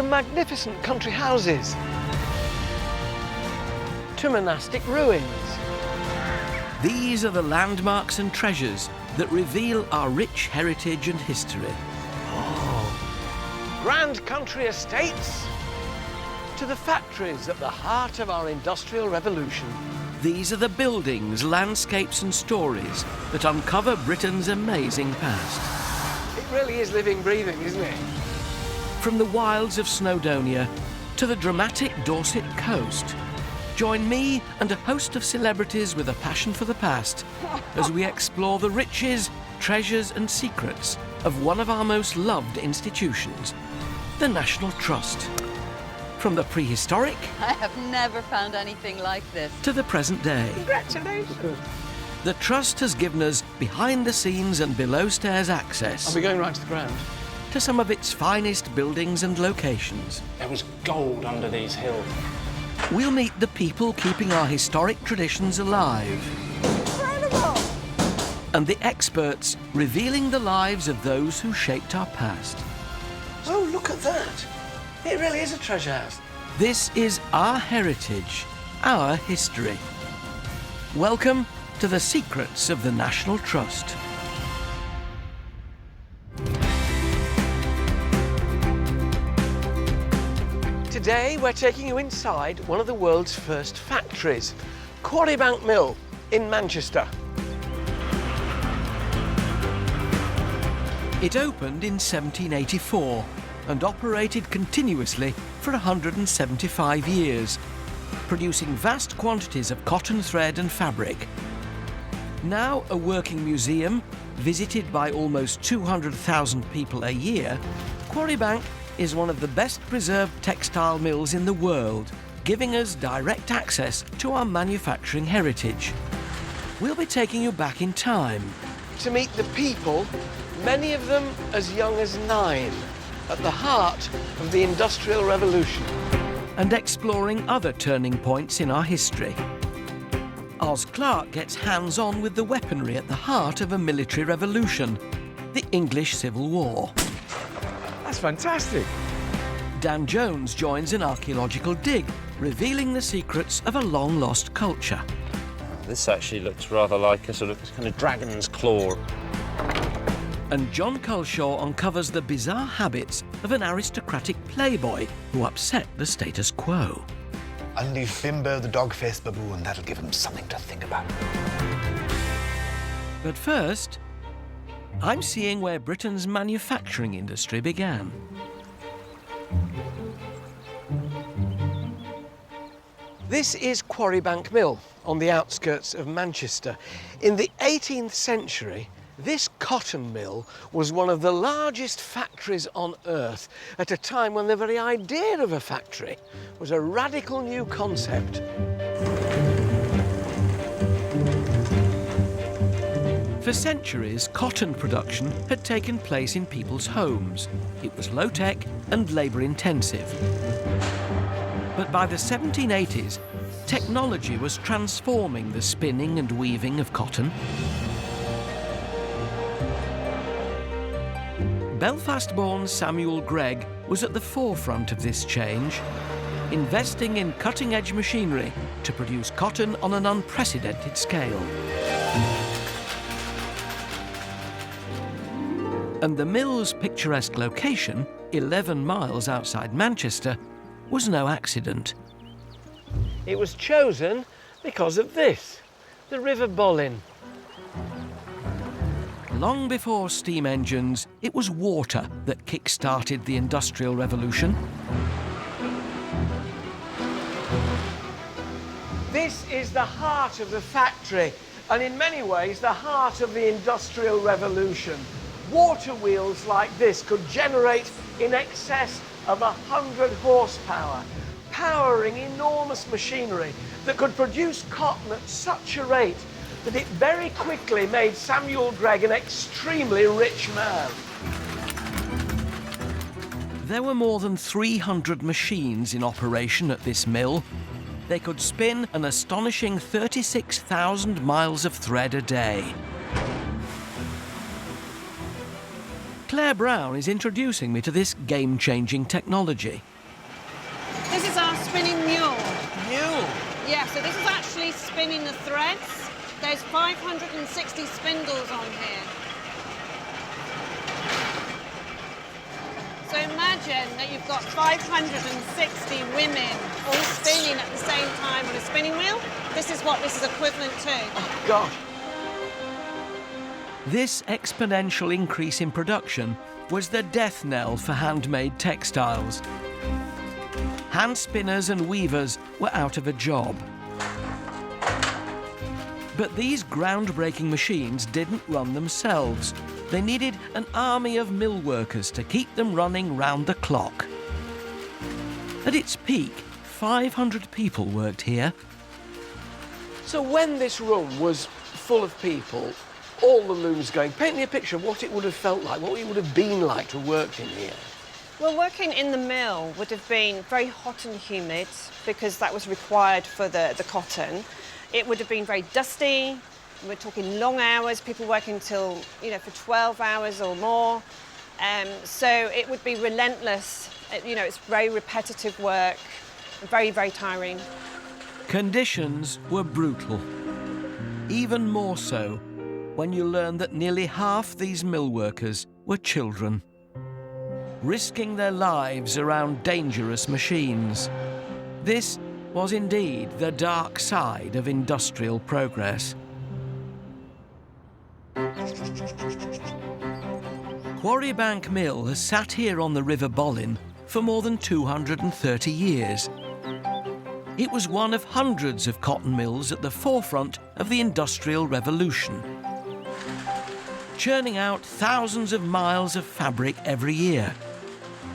From magnificent country houses to monastic ruins. These are the landmarks and treasures that reveal our rich heritage and history. Grand country estates to the factories at the heart of our industrial revolution. These are the buildings, landscapes and stories that uncover Britain's amazing past. It really is living, breathing, isn't it? From the wilds of Snowdonia to the dramatic Dorset coast, join me and a host of celebrities with a passion for the past as we explore the riches, treasures and secrets of one of our most loved institutions, the National Trust. From the prehistoric... I have never found anything like this. ...to the present day. Congratulations! The Trust has given us behind-the-scenes and below-stairs access... Are we going right to the ground? ...to some of its finest buildings and locations. There was gold under these hills. We'll meet the people keeping our historic traditions alive. Incredible! And the experts revealing the lives of those who shaped our past. Oh, look at that! It really is a treasure house. This is our heritage, our history. Welcome to the secrets of the National Trust. Today we're taking you inside one of the world's first factories, Quarry Bank Mill in Manchester. It opened in 1784 and operated continuously for 175 years, producing vast quantities of cotton thread and fabric. Now a working museum, visited by almost 200,000 people a year, Quarry Bank is one of the best preserved textile mills in the world, giving us direct access to our manufacturing heritage. We'll be taking you back in time. To meet the people, many of them as young as 9, at the heart of the Industrial Revolution. And exploring other turning points in our history. Oz Clarke gets hands-on with the weaponry at the heart of a military revolution, the English Civil War. That's fantastic. Dan Jones joins an archaeological dig, revealing the secrets of a long-lost culture. This actually looks rather like a sort of kind of dragon's claw. And John Culshaw uncovers the bizarre habits of an aristocratic playboy who upset the status quo. Unleash Bimbo the dog-faced baboon. That'll give him something to think about. But first, I'm seeing where Britain's manufacturing industry began. This is Quarry Bank Mill on the outskirts of Manchester. In the 18th century, this cotton mill was one of the largest factories on earth at a time when the very idea of a factory was a radical new concept. For centuries, cotton production had taken place in people's homes. It was low-tech and labour-intensive. But by the 1780s, technology was transforming the spinning and weaving of cotton. Belfast-born Samuel Gregg was at the forefront of this change, investing in cutting-edge machinery to produce cotton on an unprecedented scale. And the mill's picturesque location, 11 miles outside Manchester, was no accident. It was chosen because of this, the River Bollin. Long before steam engines, it was water that kick-started the Industrial Revolution. This is the heart of the factory, and in many ways the heart of the Industrial Revolution. Water wheels like this could generate in excess of 100 horsepower, powering enormous machinery that could produce cotton at such a rate that it very quickly made Samuel Gregg an extremely rich man. There were more than 300 machines in operation at this mill. They could spin an astonishing 36,000 miles of thread a day. Claire Brown is introducing me to this game-changing technology. This is our spinning mule. Mule? Yeah, so this is actually spinning the threads. There's 560 spindles on here. So imagine that you've got 560 women all spinning at the same time on a spinning wheel. This is what this is equivalent to. Oh, gosh. This exponential increase in production was the death knell for handmade textiles. Hand spinners and weavers were out of a job. But these groundbreaking machines didn't run themselves. They needed an army of mill workers to keep them running round the clock. At its peak, 500 people worked here. So when this room was full of people, all the looms going, paint me a picture of what it would have felt like, what it would have been like to work in here. Well, working in the mill would have been very hot and humid because that was required for the cotton. It would have been very dusty. We're talking long hours, people working till, for 12 hours or more. So it would be relentless. It's very repetitive work, very, very tiring. Conditions were brutal. Even more so when you learn that nearly half these mill workers were children, risking their lives around dangerous machines. This was indeed the dark side of industrial progress. Quarry Bank Mill has sat here on the River Bollin for more than 230 years. It was one of hundreds of cotton mills at the forefront of the Industrial Revolution, churning out thousands of miles of fabric every year,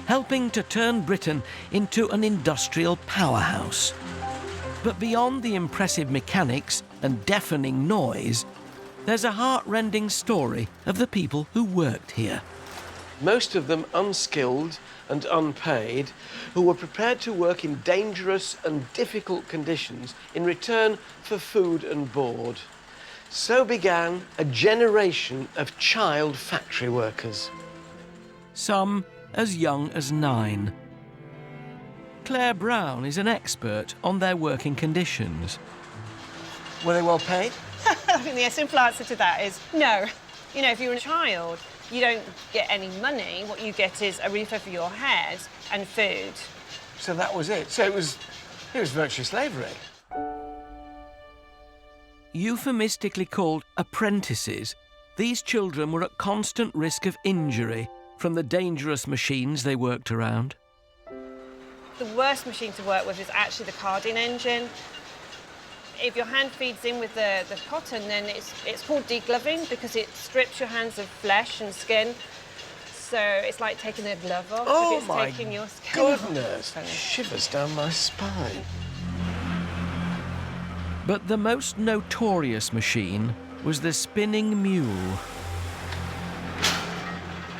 helping to turn Britain into an industrial powerhouse. But beyond the impressive mechanics and deafening noise, there's a heart-rending story of the people who worked here. Most of them unskilled and unpaid, who were prepared to work in dangerous and difficult conditions in return for food and board. So began a generation of child factory workers. Some as young as 9. Claire Brown is an expert on their working conditions. Were they well paid? I think the simple answer to that is no. If you're a child, you don't get any money. What you get is a roof over your head and food. So that was it. So it was virtually slavery. Euphemistically called apprentices, these children were at constant risk of injury from the dangerous machines they worked around. The worst machine to work with is actually the carding engine. If your hand feeds in with the cotton, then it's called degloving because it strips your hands of flesh and skin. So it's like taking a glove off. Oh, it's my taking your skin off. goodness! Shivers down my spine. But the most notorious machine was the spinning mule.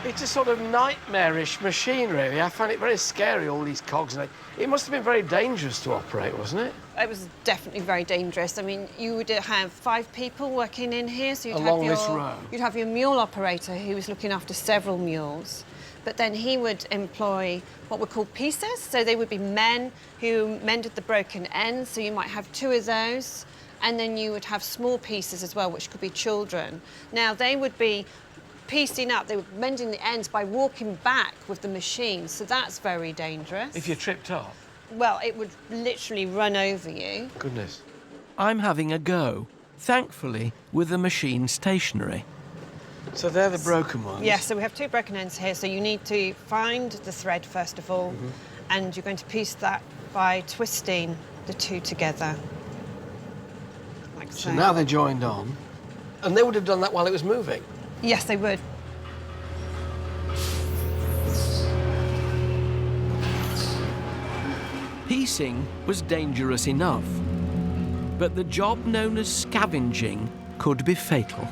It's a sort of nightmarish machine, really. I find it very scary, all these cogs. And it must have been very dangerous to operate, wasn't it? It was definitely very dangerous. I mean, you would have 5 people working in here, so you'd Along have this row. You'd have your mule operator who was looking after several mules. But then he would employ what were called piecers. So they would be men who mended the broken ends. So you might have 2 of those. And then you would have small pieces as well, which could be children. Now, they would be piecing up, they were mending the ends by walking back with the machine. So that's very dangerous. If you tripped up. Well, it would literally run over you. Goodness. I'm having a go, thankfully with the machine stationary. So they're the broken ones? Yeah, so we have 2 broken ends here. So you need to find the thread, first of all, and you're going to piece that by twisting the 2 together. Like so. So now they're joined on. And they would have done that while it was moving? Yes, they would. Piecing was dangerous enough, but the job known as scavenging could be fatal.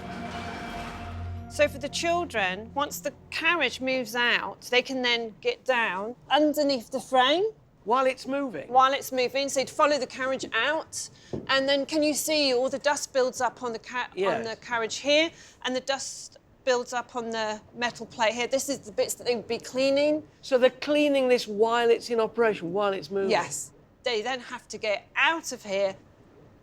So for the children, once the carriage moves out, they can then get down underneath the frame. While it's moving? While it's moving, so you'd follow the carriage out, and then can you see all the dust builds up on the, on the carriage here, and the dust builds up on the metal plate here. This is the bits that they would be cleaning. So they're cleaning this while it's in operation, while it's moving? Yes. They then have to get out of here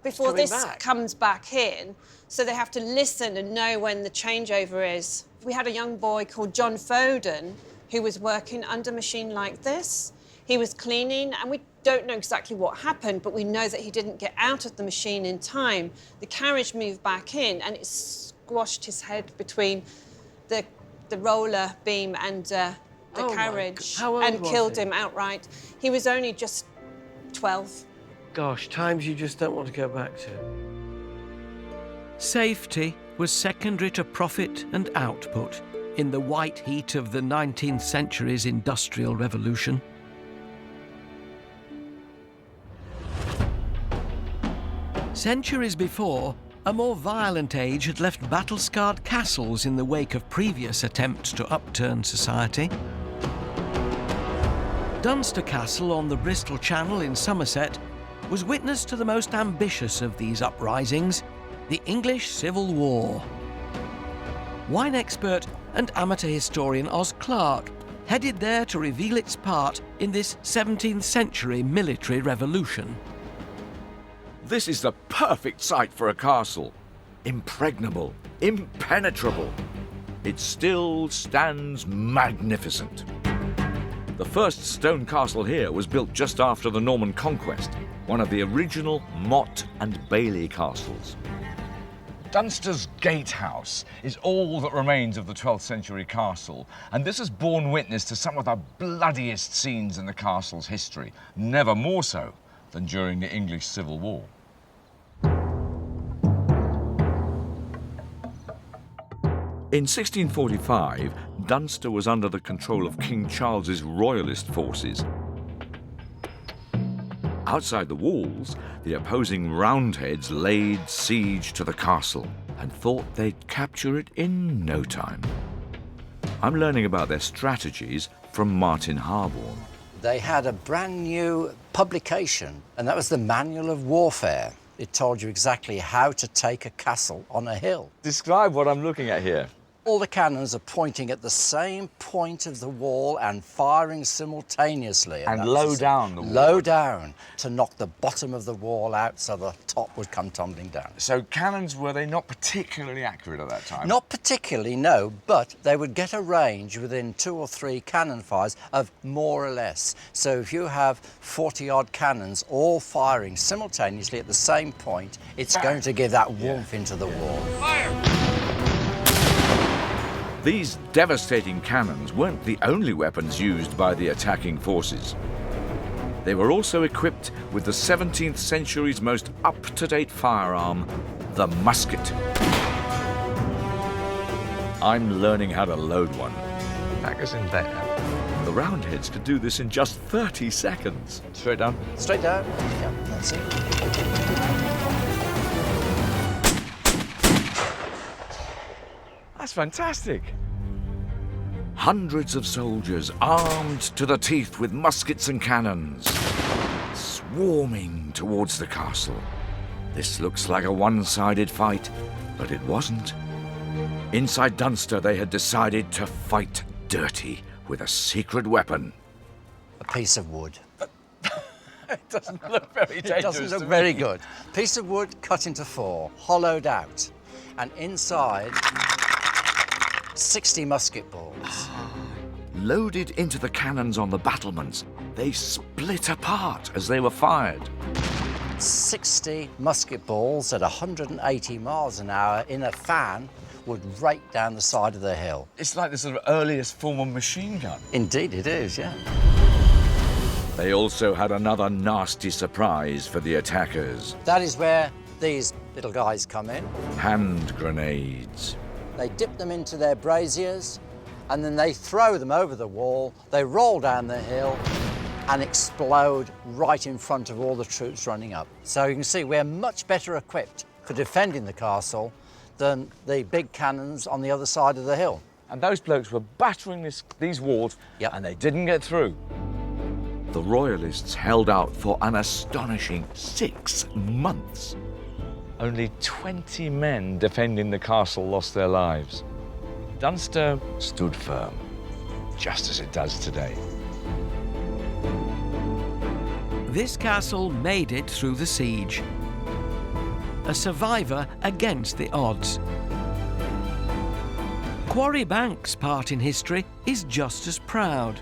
before coming this back. comes back in. So they have to listen and know when the changeover is. We had a young boy called John Foden who was working under a machine like this. He was cleaning, and we don't know exactly what happened, but we know that he didn't get out of the machine in time. The carriage moved back in, and it squashed his head between the roller beam and the Oh my carriage, How old and was killed he? him outright. He was only just 12. Gosh, times you just don't want to go back to. Safety was secondary to profit and output in the white heat of the 19th century's Industrial Revolution. Centuries before, a more violent age had left battle-scarred castles in the wake of previous attempts to upturn society. Dunster Castle on the Bristol Channel in Somerset was witness to the most ambitious of these uprisings, the English Civil War. Wine expert and amateur historian Os Clarke headed there to reveal its part in this 17th century military revolution. This is the perfect site for a castle. Impregnable, impenetrable. It still stands magnificent. The first stone castle here was built just after the Norman conquest, one of the original motte and bailey castles. Dunster's gatehouse is all that remains of the 12th century castle, and this has borne witness to some of the bloodiest scenes in the castle's history, never more so than during the English Civil War. In 1645, Dunster was under the control of King Charles's royalist forces. Outside the walls, the opposing Roundheads laid siege to the castle and thought they'd capture it in no time. I'm learning about their strategies from Martin Harborne. They had a brand new publication, and that was the Manual of Warfare. It told you exactly how to take a castle on a hill. Describe what I'm looking at here. All the cannons are pointing at the same point of the wall and firing simultaneously. And that low was down the wall. Low down, to knock the bottom of the wall out so the top would come tumbling down. So cannons, were they not particularly accurate at that time? Not particularly, no, but they would get a range within 2 or 3 cannon fires of more or less. So if you have 40-odd cannons all firing simultaneously at the same point, it's going to give that warmth into the wall. These devastating cannons weren't the only weapons used by the attacking forces. They were also equipped with the 17th century's most up-to-date firearm, the musket. I'm learning how to load one. Magazine there. The Roundheads could do this in just 30 seconds. Straight down. Straight down. Yeah, that's it. That's fantastic. Hundreds of soldiers armed to the teeth with muskets and cannons, swarming towards the castle. This looks like a one-sided fight, but it wasn't. Inside Dunster, they had decided to fight dirty with a secret weapon. A piece of wood. It doesn't look very dangerous. It doesn't to look me. very good. Piece of wood cut into 4, hollowed out, and inside 60 musket balls. Loaded into the cannons on the battlements, they split apart as they were fired. 60 musket balls at 180 miles an hour in a fan would rake down the side of the hill. It's like the sort of earliest form of machine gun. Indeed it is, yeah. They also had another nasty surprise for the attackers. That is where these little guys come in. Hand grenades. They dip them into their braziers, and then they throw them over the wall. They roll down the hill and explode right in front of all the troops running up. So you can see we're much better equipped for defending the castle than the big cannons on the other side of the hill. And those blokes were battering these walls, Yep. and they didn't get through. The Royalists held out for an astonishing 6 months. Only 20 men defending the castle lost their lives. Dunster stood firm, just as it does today. This castle made it through the siege. A survivor against the odds. Quarry Bank's part in history is just as proud.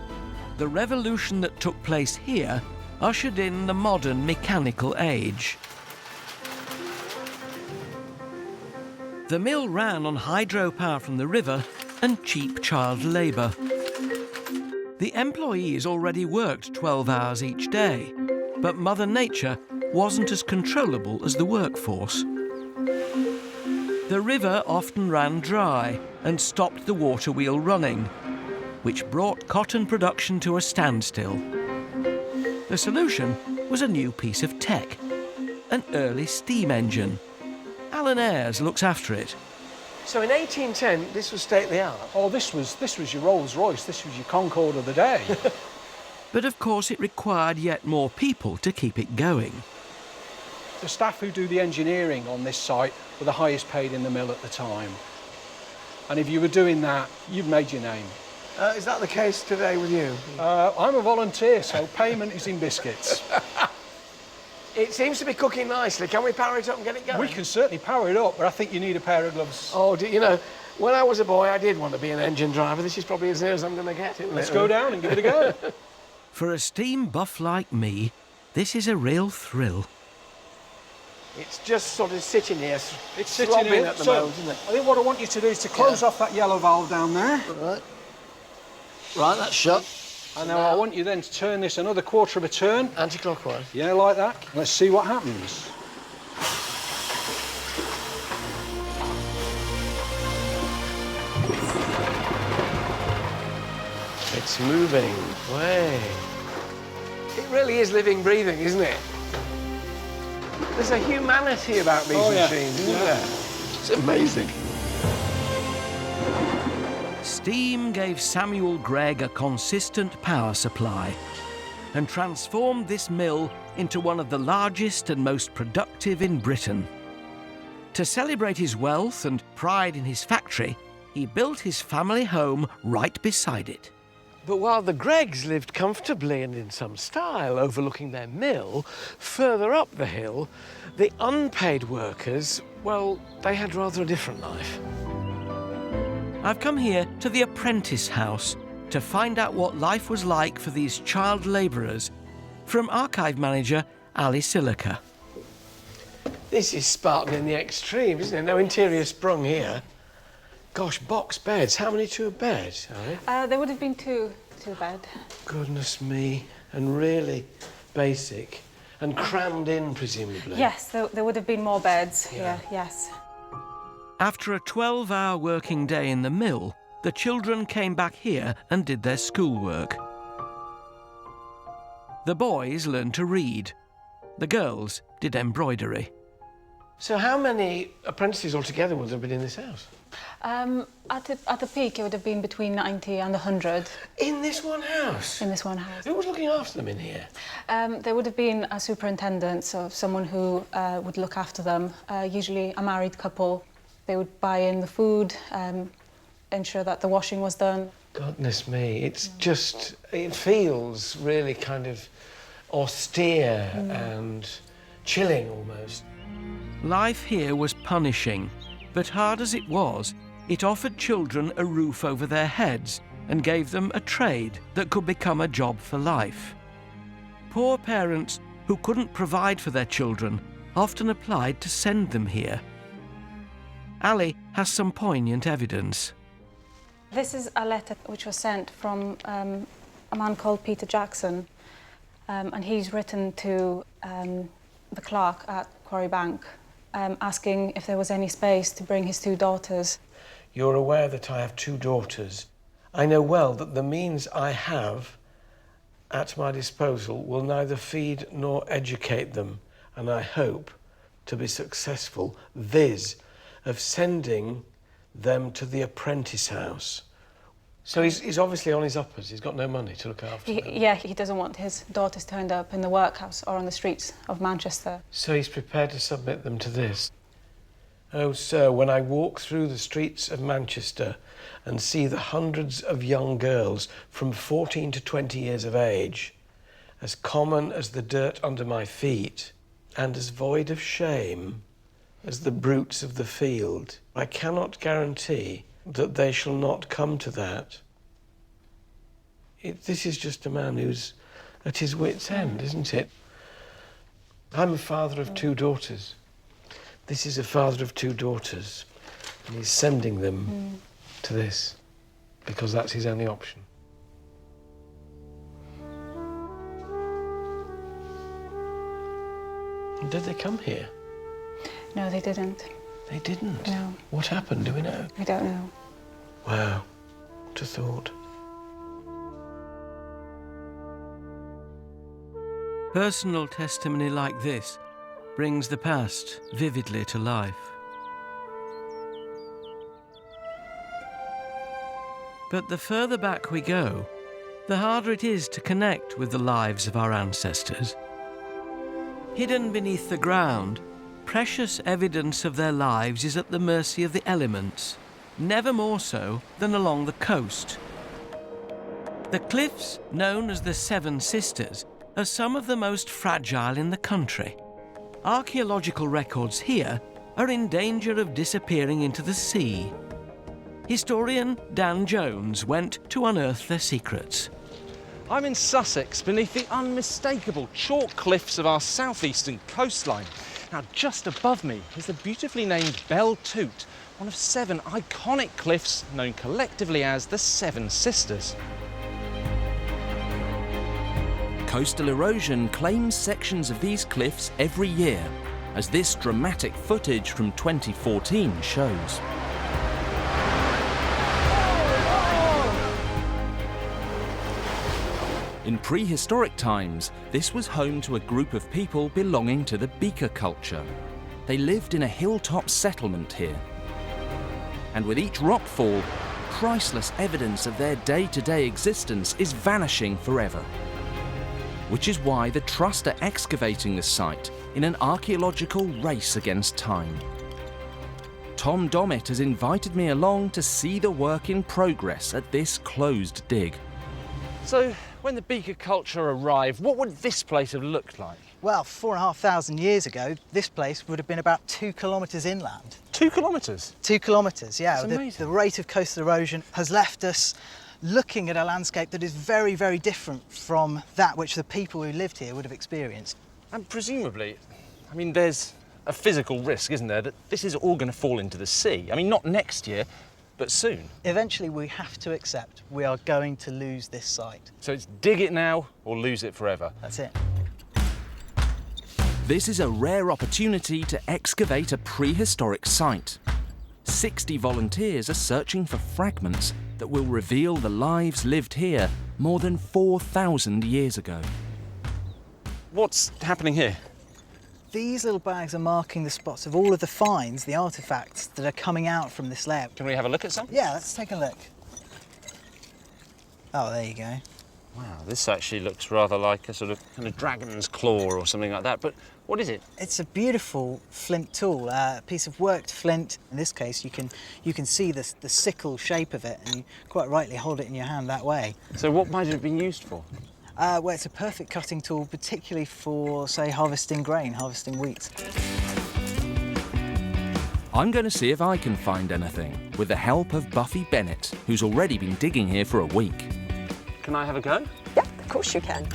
The revolution that took place here ushered in the modern mechanical age. The mill ran on hydropower from the river and cheap child labour. The employees already worked 12 hours each day, but Mother Nature wasn't as controllable as the workforce. The river often ran dry and stopped the water wheel running, which brought cotton production to a standstill. The solution was a new piece of tech, an early steam engine. Alan Ayres looks after it. So in 1810, this was state of the art. Oh, this was your Rolls Royce. This was your Concorde of the day. But of course it required yet more people to keep it going. The staff who do the engineering on this site were the highest paid in the mill at the time. And if you were doing that, you've made your name. Is that the case today with you? I'm a volunteer, so payment is in biscuits. It seems to be cooking nicely. Can we power it up and get it going? We can certainly power it up, but I think you need a pair of gloves. Oh, you know, when I was a boy, I did want to be an engine driver. This is probably as near as I'm going to get it. Let's go down and give it a go. For a steam buff like me, this is a real thrill. It's just sort of sitting here, It's sitting slobbing in at the so, moment, isn't it? I think what I want you to do is to close off that yellow valve down there. Right, that's shut. And now I want you then to turn this another quarter of a turn. Anti-clockwise. Yeah, like that. Let's see what happens. It's moving. Way. It really is living, breathing, isn't it? There's a humanity about these machines, isn't there? It's amazing. Steam gave Samuel Gregg a consistent power supply and transformed this mill into one of the largest and most productive in Britain. To celebrate his wealth and pride in his factory, he built his family home right beside it. But while the Greggs lived comfortably and in some style overlooking their mill, further up the hill, the unpaid workers, well, they had rather a different life. I've come here to the Apprentice House to find out what life was like for these child labourers, from archive manager Ali Silica. This is Spartan in the extreme, isn't it? No interior sprung here. Gosh, box beds. How many to a bed, Ali? There would have been two to a bed. Goodness me. And really basic. And crammed in, presumably. Yes, there would have been more beds here, yes. After a 12-hour working day in the mill, the children came back here and did their schoolwork. The boys learned to read. The girls did embroidery. So how many apprentices altogether would have been in this house? At the peak, it would have been between 90 and 100. In this one house? In this one house. Who was looking after them in here? There would have been a superintendent, so someone who would look after them, usually a married couple. They would buy in the food, ensure that the washing was done. Goodness me, it's just, it feels really kind of austere and chilling almost. Life here was punishing, but hard as it was, it offered children a roof over their heads and gave them a trade that could become a job for life. Poor parents who couldn't provide for their children often applied to send them here. Ali has some poignant evidence. This is a letter which was sent from a man called Peter Jackson, and he's written to the clerk at Quarry Bank, asking if there was any space to bring his two daughters. You're aware that I have two daughters. I know well that the means I have at my disposal will neither feed nor educate them, and I hope to be successful, viz. Of sending them to the Apprentice House. So he's obviously on his uppers. He's got no money to look after them. Yeah, he doesn't want his daughters to end up in the workhouse or on the streets of Manchester. So he's prepared to submit them to this. Oh, sir, when I walk through the streets of Manchester and see the hundreds of young girls from 14 to 20 years of age, as common as the dirt under my feet, and as void of shame as the brutes of the field, I cannot guarantee that they shall not come to that. This is just a man who's at his wit's end, isn't it? I'm a father of 2 daughters. This is a father of 2 daughters, and he's sending them to this because that's his only option. Did they come here? No, they didn't. They didn't? No. What happened? Do we know? I don't know. Wow. What a thought. Personal testimony like this brings the past vividly to life. But the further back we go, the harder it is to connect with the lives of our ancestors. Hidden beneath the ground, precious evidence of their lives is at the mercy of the elements, never more so than along the coast. The cliffs, known as the Seven Sisters, are some of the most fragile in the country. Archaeological records here are in danger of disappearing into the sea. Historian Dan Jones went to unearth their secrets. I'm in Sussex, beneath the unmistakable chalk cliffs of our southeastern coastline. Now, just above me is the beautifully named Bell Toot, one of 7 iconic cliffs known collectively as the Seven Sisters. Coastal erosion claims sections of these cliffs every year, as this dramatic footage from 2014 shows. In prehistoric times, this was home to a group of people belonging to the Beaker culture. They lived in a hilltop settlement here. And with each rockfall, priceless evidence of their day-to-day existence is vanishing forever. Which is why the Trust are excavating the site in an archaeological race against time. Tom Dommett has invited me along to see the work in progress at this closed dig. So, when the Beaker culture arrived, what would this place have looked like? Well, 4,500 years ago, this place would have been about 2 kilometres inland. 2 kilometres? 2 kilometres, yeah. That's amazing. The rate of coastal erosion has left us looking at a landscape that is very, very different from that which the people who lived here would have experienced. And presumably, I mean, there's a physical risk, isn't there, that this is all going to fall into the sea? I mean, not next year, but soon. Eventually, we have to accept we are going to lose this site. So it's dig it now or lose it forever. That's it. This is a rare opportunity to excavate a prehistoric site. 60 volunteers are searching for fragments that will reveal the lives lived here more than 4,000 years ago. What's happening here? These little bags are marking the spots of all of the finds, the artefacts that are coming out from this layer. Can we have a look at some? Yeah, let's take a look. Oh, there you go. Wow, this actually looks rather like a sort of kind of dragon's claw or something like that. But what is it? It's a beautiful flint tool, a piece of worked flint. In this case, you can see the sickle shape of it, and you quite rightly hold it in your hand that way. So what might it have been used for? Well, it's a perfect cutting tool, particularly for, say, harvesting grain, harvesting wheat. I'm going to see if I can find anything, with the help of Buffy Bennett, who's already been digging here for a week. Can I have a go? Yeah, of course you can.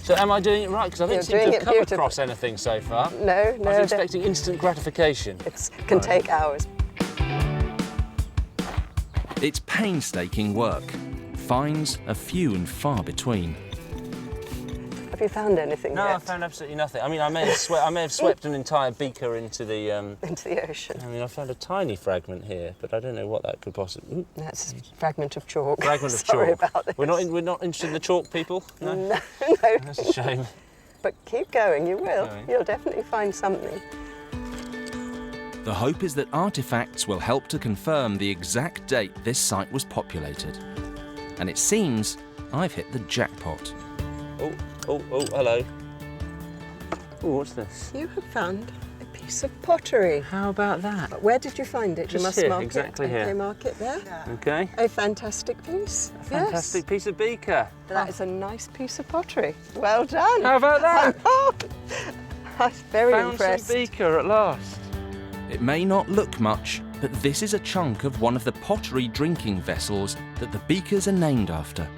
So am I doing it right? Because I don't seem to have come across anything so far. No. I was expecting instant gratification. It can take hours. It's painstaking work. Finds are few and far between. Have you found anything No, yet? I found absolutely nothing. I mean, I may have swept an entire beaker into the into the ocean. I mean, I found a tiny fragment here, but I don't know what that could possibly. That's a fragment of chalk. Fragment of Sorry chalk. about this. We're not interested in the chalk, people. No. No. That's a shame. But keep going. You will. Going. You'll definitely find something. The hope is that artefacts will help to confirm the exact date this site was populated. And it seems I've hit the jackpot. Oh, hello. Oh, what's this? You have found a piece piece of pottery. How about that? Where did you find it? Just you must here, mark exactly it. here. Okay, mark it there. Okay. A fantastic piece. A fantastic piece of beaker. That is a nice piece of pottery. Well done. How about that? I'm very Found impressed. some beaker at last. It may not look much, but this is a chunk of one of the pottery drinking vessels that the beakers are named after.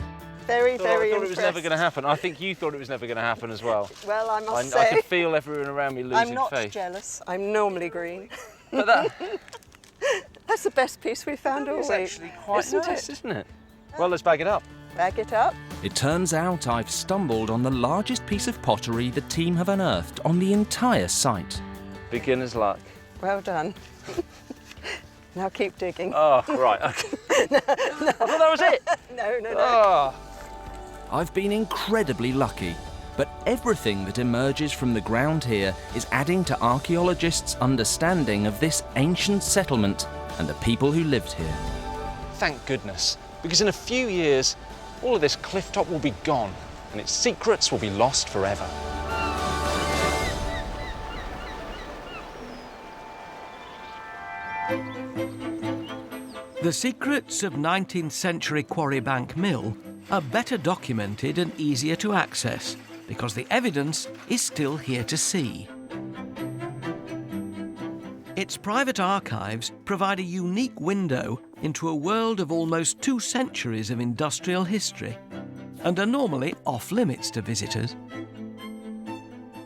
Very, I very thought it impressed. was never going to happen. I think you thought it was never going to happen as well. Well, I must I say, could feel everyone around me losing I'm not faith. jealous. I'm normally green. But that, That's the best piece we've found all is week. actually quite isn't nice, it? isn't it? Well, let's bag it up. Bag it up. It turns out I've stumbled on the largest piece of pottery the team have unearthed on the entire site. Beginner's luck. Well done. Now keep digging. Oh, right, okay. no. I thought that was it. No. Oh. I've been incredibly lucky, but everything that emerges from the ground here is adding to archaeologists' understanding of this ancient settlement and the people who lived here. Thank goodness, because in a few years, all of this cliff top will be gone and its secrets will be lost forever. The secrets of 19th century Quarry Bank Mill are better documented and easier to access because the evidence is still here to see. Its private archives provide a unique window into a world of almost 2 centuries of industrial history and are normally off-limits to visitors.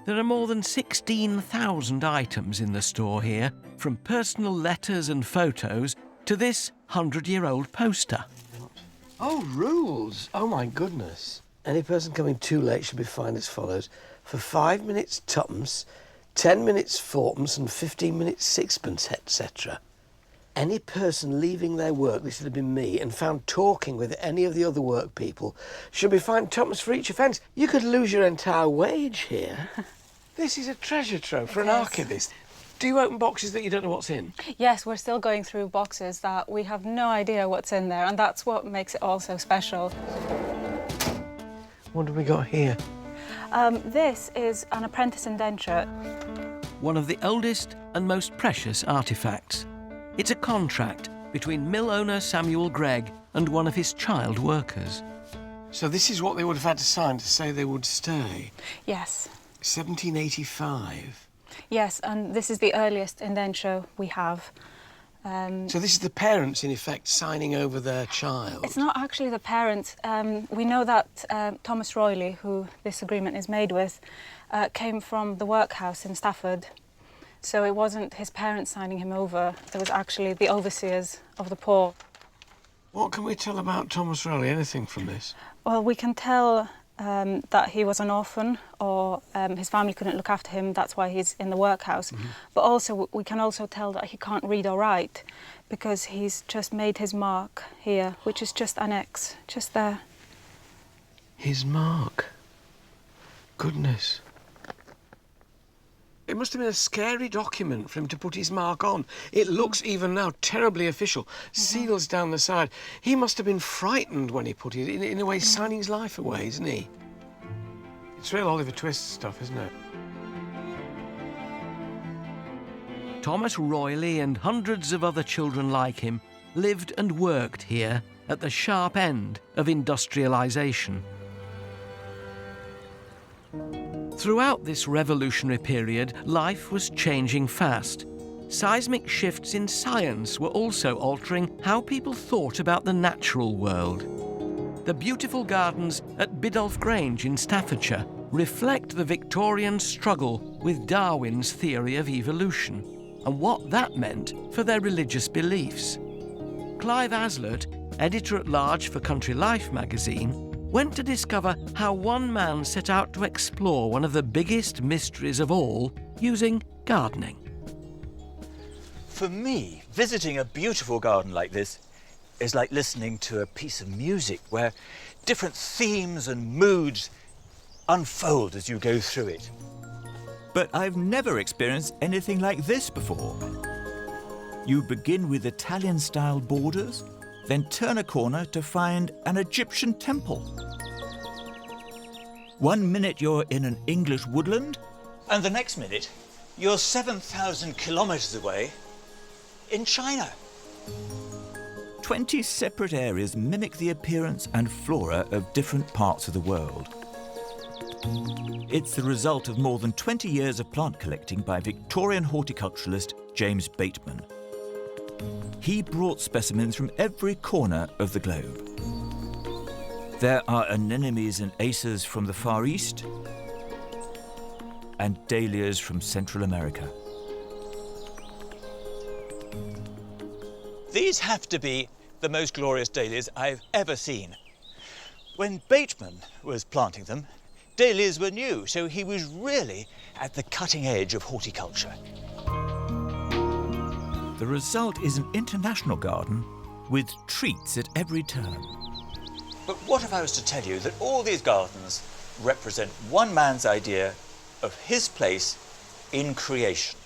There are more than 16,000 items in the store here, from personal letters and photos to this 100-year-old poster. Oh, rules! Oh my goodness. Any person coming too late should be fined as follows. For 5 minutes twopence, 10 minutes fourpence and 15 minutes sixpence, etc. Any person leaving their work, this would have been me, and found talking with any of the other work people should be fined twopence for each offence. You could lose your entire wage here. This is a treasure trove for an archivist. Do you open boxes that you don't know what's in? Yes, we're still going through boxes that we have no idea what's in there, and that's what makes it all so special. What have we got here? This is an apprentice indenture. One of the oldest and most precious artefacts. It's a contract between mill owner Samuel Gregg and one of his child workers. So this is what they would have had to sign to say they would stay? Yes. 1785. Yes, and this is the earliest indenture we have. So this is the parents, in effect, signing over their child? It's not actually the parents. We know that Thomas Royley, who this agreement is made with, came from the workhouse in Stafford. So it wasn't his parents signing him over, it was actually the overseers of the poor. What can we tell about Thomas Royley? Anything from this? Well, we can tell that he was an orphan, or his family couldn't look after him, that's why he's in the workhouse. But also, we can also tell that he can't read or write, because he's just made his mark here, which is just an X, just there. His mark? Goodness. It must have been a scary document for him to put his mark on. It looks, even now, terribly official. Seals down the side. He must have been frightened when he put it, in a way, signing his life away, isn't he? It's real Oliver Twist stuff, isn't it? Thomas Royley and hundreds of other children like him lived and worked here at the sharp end of industrialization. Throughout this revolutionary period, life was changing fast. Seismic shifts in science were also altering how people thought about the natural world. The beautiful gardens at Biddulph Grange in Staffordshire reflect the Victorian struggle with Darwin's theory of evolution and what that meant for their religious beliefs. Clive Aslett, editor-at-large for Country Life magazine, went to discover how one man set out to explore one of the biggest mysteries of all using gardening. For me, visiting a beautiful garden like this is like listening to a piece of music where different themes and moods unfold as you go through it. But I've never experienced anything like this before. You begin with Italian-style borders, then turn a corner to find an Egyptian temple. 1 minute you're in an English woodland, and the next minute You're 7,000 kilometres away in China. 20 separate areas mimic the appearance and flora of different parts of the world. It's the result of more than 20 years of plant collecting by Victorian horticulturalist James Bateman. He brought specimens from every corner of the globe. There are anemones and acers from the Far East and dahlias from Central America. These have to be the most glorious dahlias I've ever seen. When Bateman was planting them, dahlias were new, so he was really at the cutting edge of horticulture. The result is an international garden with treats at every turn. But what if I was to tell you that all these gardens represent one man's idea of his place in creation?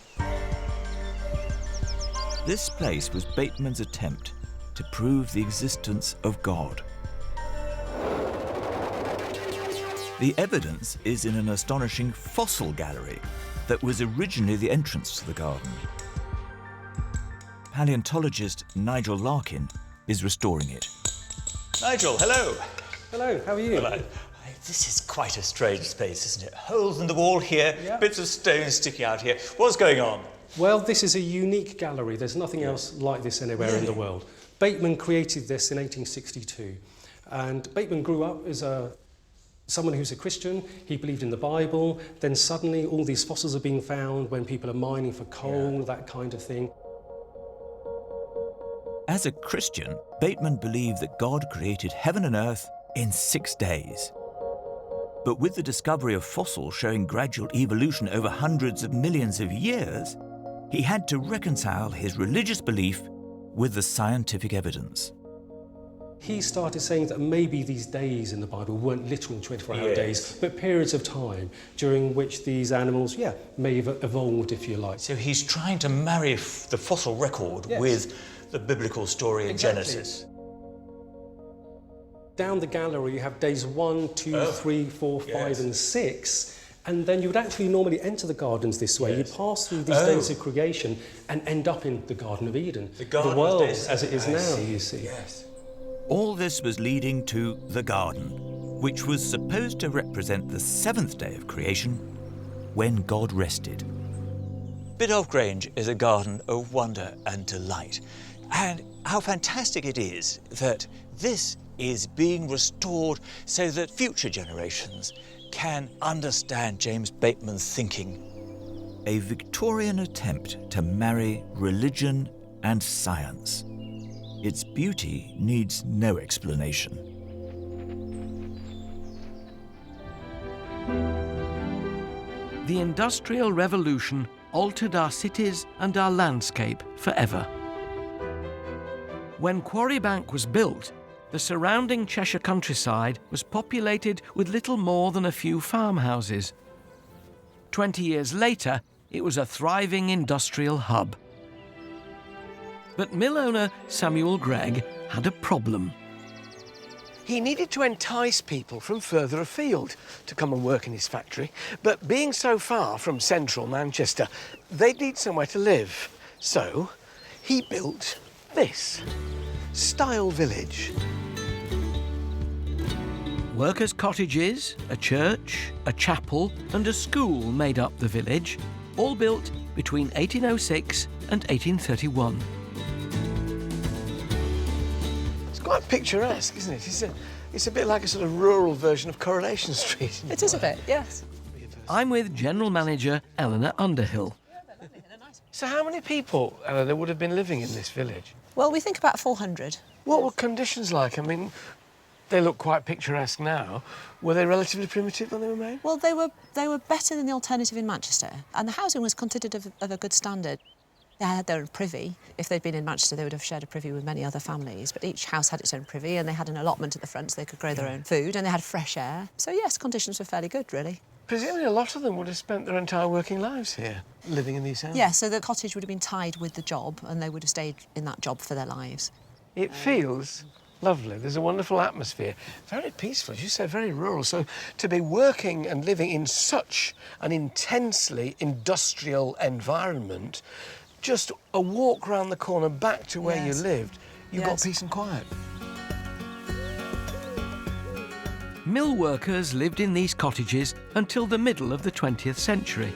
This place was Bateman's attempt to prove the existence of God. The evidence is in an astonishing fossil gallery that was originally the entrance to the garden. Paleontologist Nigel Larkin is restoring it. Nigel, hello. Hello, how are you? Hello. This is quite a strange space, isn't it? Holes in the wall here, bits of stone sticking out here. What's going on? Well, this is a unique gallery. There's nothing else like this anywhere in the world. Bateman created this in 1862. And Bateman grew up as someone who's a Christian. He believed in the Bible. Then suddenly all these fossils are being found when people are mining for coal, that kind of thing. As a Christian, Bateman believed that God created heaven and earth in 6 days. But with the discovery of fossils showing gradual evolution over hundreds of millions of years, he had to reconcile his religious belief with the scientific evidence. He started saying that maybe these days in the Bible weren't literal 24-hour days, but periods of time during which these animals, may have evolved, if you like. So he's trying to marry the fossil record with the biblical story in Genesis. Down the gallery you have days 1, 2, 3, 4, 5 and 6, and then you would actually normally enter the gardens this way. You pass through these days of creation and end up in the Garden of Eden, the world as it is now, you see. Yes. All this was leading to the garden, which was supposed to represent the 7th day of creation, when God rested. Biddulph Grange is a garden of wonder and delight. And how fantastic it is that this is being restored so that future generations can understand James Bateman's thinking. A Victorian attempt to marry religion and science. Its beauty needs no explanation. The Industrial Revolution altered our cities and our landscape forever. When Quarry Bank was built, the surrounding Cheshire countryside was populated with little more than a few farmhouses. 20 years later, it was a thriving industrial hub. But mill owner Samuel Gregg had a problem. He needed to entice people from further afield to come and work in his factory, but being so far from central Manchester, they'd need somewhere to live. So he built this Style Village. Workers' cottages, a church, a chapel and a school made up the village, all built between 1806 and 1831. It's quite picturesque, isn't it? It's a bit like a sort of rural version of Coronation Street. It is a bit, yes. I'm with General Manager Eleanor Underhill. So how many people, Eleanor, would have been living in this village? Well, we think about 400. What were conditions like? I mean, they look quite picturesque now. Were they relatively primitive when they were made? Well, they were better than the alternative in Manchester, and the housing was considered of a good standard. They had their own privy. If they'd been in Manchester, they would have shared a privy with many other families, but each house had its own privy, and they had an allotment at the front so they could grow their own food, and they had fresh air. So, yes, conditions were fairly good, really. Presumably a lot of them would have spent their entire working lives here, living in these houses. Yeah, so the cottage would have been tied with the job, and they would have stayed in that job for their lives. It feels Lovely. There's a wonderful atmosphere. Very peaceful, as you said, very rural. So to be working and living in such an intensely industrial environment, just a walk round the corner back to where you lived, you got peace and quiet. Mill workers lived in these cottages until the middle of the 20th century.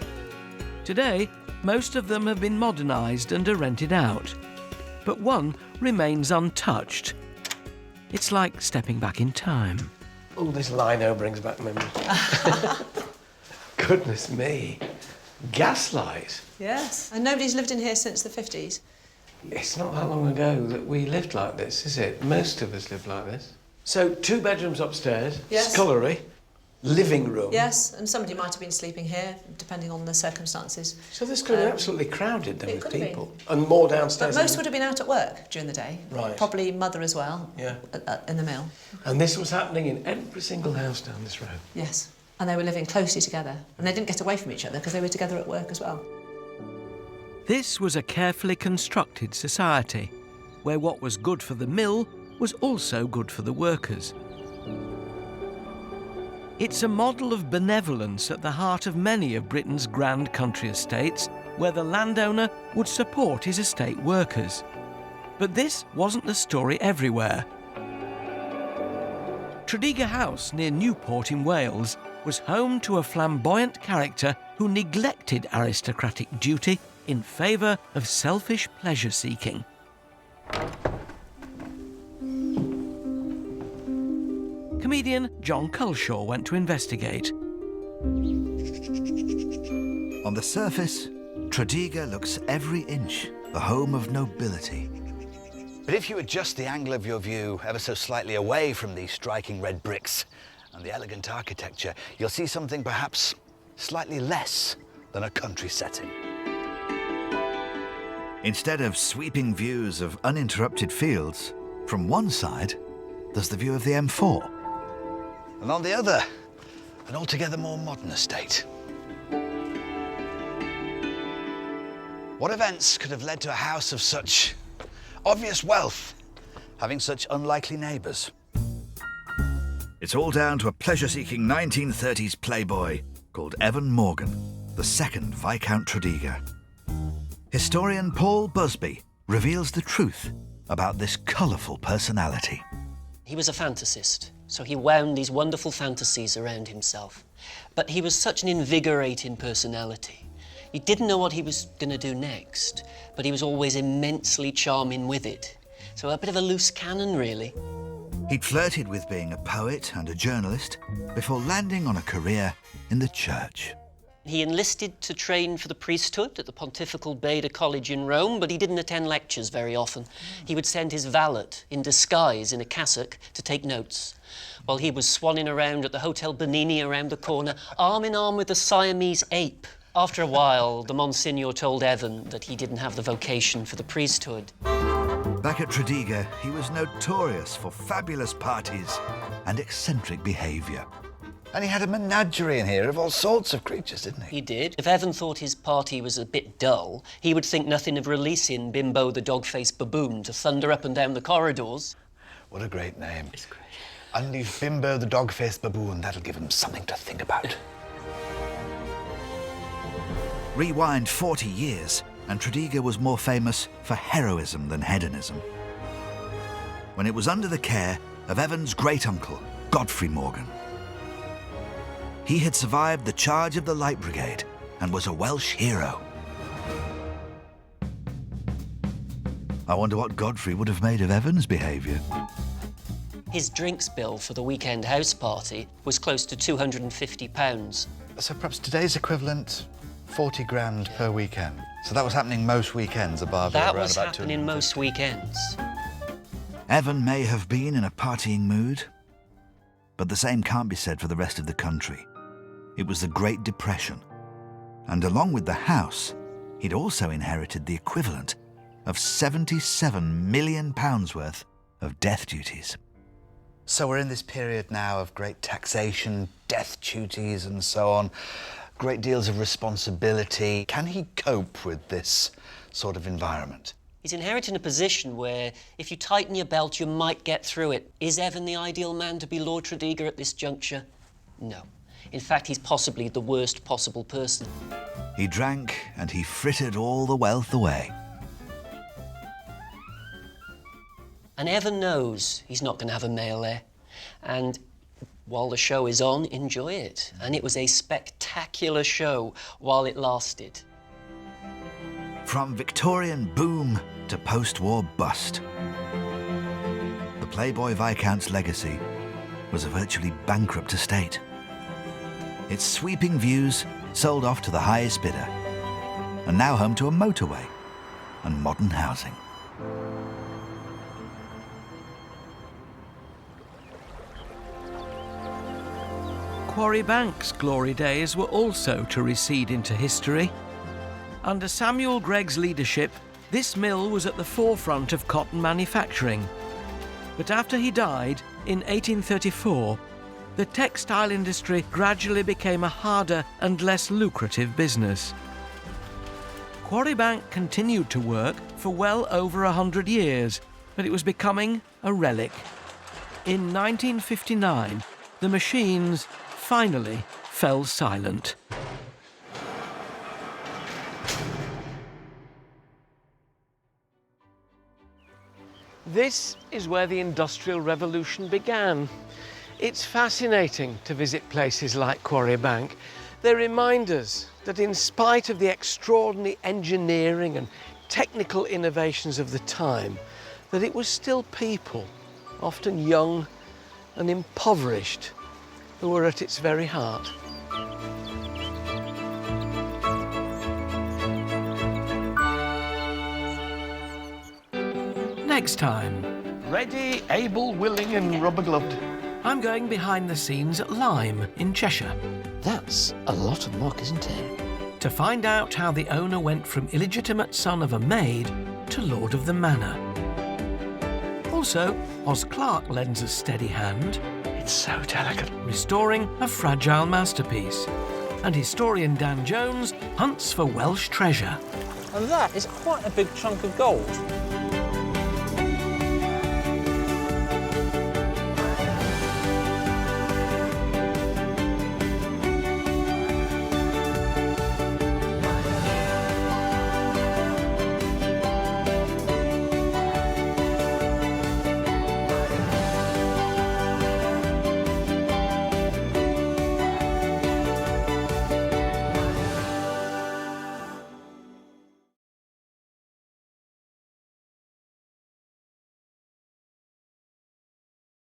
Today, most of them have been modernised and are rented out. But one remains untouched. It's like stepping back in time. Oh, this lino brings back memories. Goodness me. Gaslight. Yes. And nobody's lived in here since the 50s. It's not that long ago that we lived like this, is it? Most of us lived like this. So 2 bedrooms upstairs, Yes. scullery, living room. Yes, and somebody might have been sleeping here, depending on the circumstances. So this could have been absolutely crowded then it with could have people. And more downstairs. But most would have been out at work during the day. Right. Probably mother as well. Yeah. In the mill. And this was happening in every single house down this road. Yes. And they were living closely together. And they didn't get away from each other because they were together at work as well. This was a carefully constructed society, where what was good for the mill was also good for the workers. It's a model of benevolence at the heart of many of Britain's grand country estates, where the landowner would support his estate workers. But this wasn't the story everywhere. Tredegar House, near Newport in Wales, was home to a flamboyant character who neglected aristocratic duty in favour of selfish pleasure-seeking. Comedian John Culshaw went to investigate. On the surface, Tredegar looks every inch the home of nobility. But if you adjust the angle of your view ever so slightly away from these striking red bricks and the elegant architecture, you'll see something perhaps slightly less than a country setting. Instead of sweeping views of uninterrupted fields, from one side, there's the view of the M4. And on the other, an altogether more modern estate. What events could have led to a house of such obvious wealth, having such unlikely neighbours? It's all down to a pleasure-seeking 1930s playboy called Evan Morgan, the second Viscount Tredegar. Historian Paul Busby reveals the truth about this colourful personality. He was a fantasist, so he wound these wonderful fantasies around himself. But he was such an invigorating personality. He didn't know what he was going to do next, but he was always immensely charming with it. So a bit of a loose cannon, really. He'd flirted with being a poet and a journalist before landing on a career in the church. He enlisted to train for the priesthood at the Pontifical Beda College in Rome, but he didn't attend lectures very often. He would send his valet in disguise in a cassock to take notes, while he was swanning around at the Hotel Bernini around the corner, arm in arm with the Siamese ape. After a while, the Monsignor told Evan that he didn't have the vocation for the priesthood. Back at Tredegar, he was notorious for fabulous parties and eccentric behaviour. And he had a menagerie in here of all sorts of creatures, didn't he? He did. If Evan thought his party was a bit dull, he would think nothing of releasing Bimbo the dog-faced baboon to thunder up and down the corridors. What a great name. It's great. Unleash Bimbo the dog-faced baboon. That'll give him something to think about. Rewind 40 years, and Tredegar was more famous for heroism than hedonism. When it was under the care of Evan's great-uncle, Godfrey Morgan. He had survived the charge of the Light Brigade and was a Welsh hero. I wonder what Godfrey would have made of Evan's behaviour. His drinks bill for the weekend house party was close to £250. So perhaps today's equivalent, 40 grand per weekend. So that was happening most weekends, a bar bill That around was about happening most weekends. Evan may have been in a partying mood, but the same can't be said for the rest of the country. It was the Great Depression, and along with the house, he'd also inherited the equivalent of £77 million worth of death duties. So we're in this period now of great taxation, death duties and so on, great deals of responsibility. Can he cope with this sort of environment? He's inheriting a position where if you tighten your belt, you might get through it. Is Evan the ideal man to be Lord Tredegar at this juncture? No. In fact, he's possibly the worst possible person. He drank and he frittered all the wealth away. And Evan knows he's not going to have a male heir. And while the show is on, enjoy it. And it was a spectacular show while it lasted. From Victorian boom to post-war bust, the Playboy Viscount's legacy was a virtually bankrupt estate. Its sweeping views sold off to the highest bidder, and now home to a motorway and modern housing. Quarry Bank's glory days were also to recede into history. Under Samuel Gregg's leadership, this mill was at the forefront of cotton manufacturing. But after he died in 1834, the textile industry gradually became a harder and less lucrative business. Quarry Bank continued to work for well over 100 years, but it was becoming a relic. In 1959, the machines finally fell silent. This is where the Industrial Revolution began. It's fascinating to visit places like Quarry Bank. They remind us that in spite of the extraordinary engineering and technical innovations of the time, that it was still people, often young and impoverished, who were at its very heart. Next time. Ready, able, willing and rubber-gloved. I'm going behind the scenes at Lyme in Cheshire. That's a lot of muck, isn't it? To find out how the owner went from illegitimate son of a maid to lord of the manor. Also, Oz Clarke lends a steady hand. It's so delicate. Restoring a fragile masterpiece. And historian Dan Jones hunts for Welsh treasure. And that is quite a big chunk of gold.